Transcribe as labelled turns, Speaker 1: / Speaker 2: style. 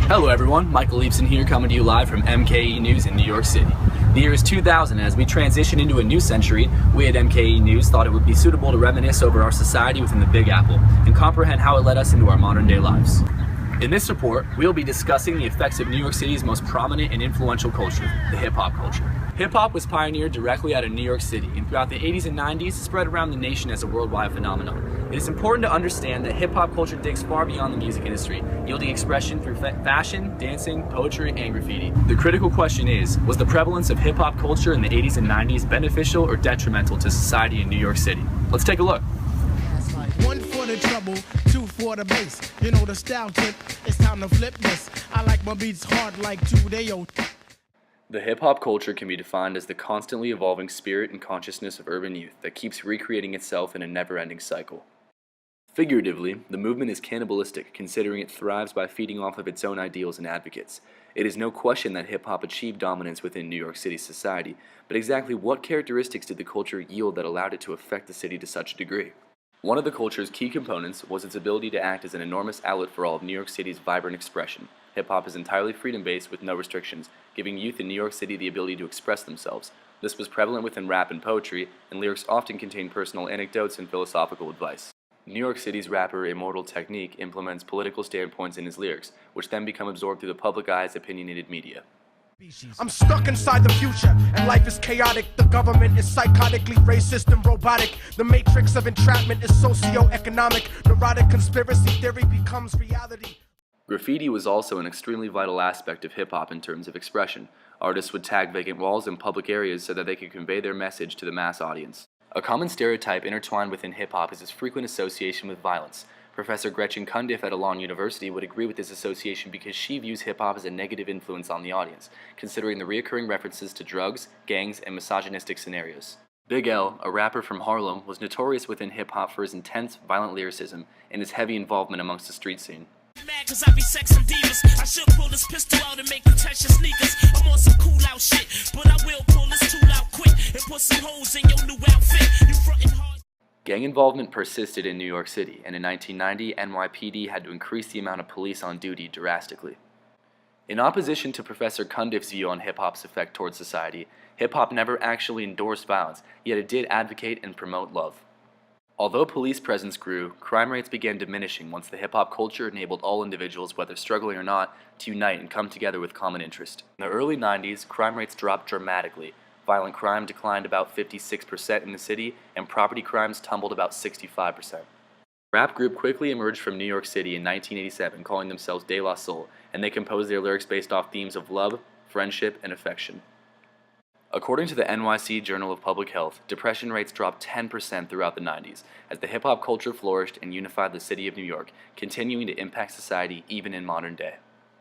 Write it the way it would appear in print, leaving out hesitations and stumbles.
Speaker 1: Hello everyone, Michael Leibson here coming to you live from MKE News in New York City. The year is 2000. As we transition into a new century, we at MKE News thought it would be suitable to reminisce over our society within the Big Apple and comprehend how it led us into our modern day lives. In this report, we'll be discussing the effects of New York City's most prominent and influential culture, the hip-hop culture. Hip-hop was pioneered directly out of New York City, and throughout the 80s and 90s spread around the nation as a worldwide phenomenon. It is important to understand that hip-hop culture digs far beyond the music industry, yielding expression through fashion, dancing, poetry, and graffiti. The critical question is, was the prevalence of hip-hop culture in the 80s and 90s beneficial or detrimental to society in New York City? Let's take a look.
Speaker 2: One for the trouble, two for the bass. You know the style tip, it's time to flip this. I like my beats hard like 2-day-old.
Speaker 1: The hip-hop culture can be defined as the constantly evolving spirit and consciousness of urban youth that keeps recreating itself in a never-ending cycle. Figuratively, the movement is cannibalistic, considering it thrives by feeding off of its own ideals and advocates. It is no question that hip-hop achieved dominance within New York City society, but exactly what characteristics did the culture yield that allowed it to affect the city to such a degree? One of the culture's key components was its ability to act as an enormous outlet for all of New York City's vibrant expression. Hip-hop is entirely freedom-based with no restrictions, giving youth in New York City the ability to express themselves. This was prevalent within rap and poetry, and lyrics often contain personal anecdotes and philosophical advice. New York City's rapper Immortal Technique implements political standpoints in his lyrics, which then become absorbed through the public eye as opinionated media.
Speaker 2: I'm stuck inside the future, and life is chaotic. The government is psychotically racist and robotic. The matrix of entrapment is socio-economic. Neurotic conspiracy theory becomes reality.
Speaker 1: Graffiti was also an extremely vital aspect of hip-hop in terms of expression. Artists would tag vacant walls in public areas so that they could convey their message to the mass audience. A common stereotype intertwined within hip-hop is its frequent association with violence. Professor Gretchen Cundiff at Elon University would agree with this association because she views hip-hop as a negative influence on the audience, considering the reoccurring references to drugs, gangs, and misogynistic scenarios. Big L, a rapper from Harlem, was notorious within hip-hop for his intense, violent lyricism and his heavy involvement amongst the street scene.
Speaker 3: Mad cause I be sexing divas. I should pull this pistol out and make you touch your sneakers. I'm on some cool out shit, but I will pull this tool out quick and put some holes in your new outfit. You frontin' hard.
Speaker 1: Gang involvement persisted in New York City, and in 1990, NYPD had to increase the amount of police on duty drastically. In opposition to Professor Cundiff's view on hip-hop's effect towards society, hip-hop never actually endorsed violence, yet it did advocate and promote love. Although police presence grew, crime rates began diminishing once the hip-hop culture enabled all individuals, whether struggling or not, to unite and come together with common interest. In the early 90s, crime rates dropped dramatically. Violent crime declined about 56% in the city, and property crimes tumbled about 65%. A rap group quickly emerged from New York City in 1987, calling themselves De La Soul, and they composed their lyrics based off themes of love, friendship, and affection. According to the NYC Journal of Public Health, depression rates dropped 10% throughout the 90s, as the hip-hop culture flourished and unified the city of New York, continuing to impact society even in modern day.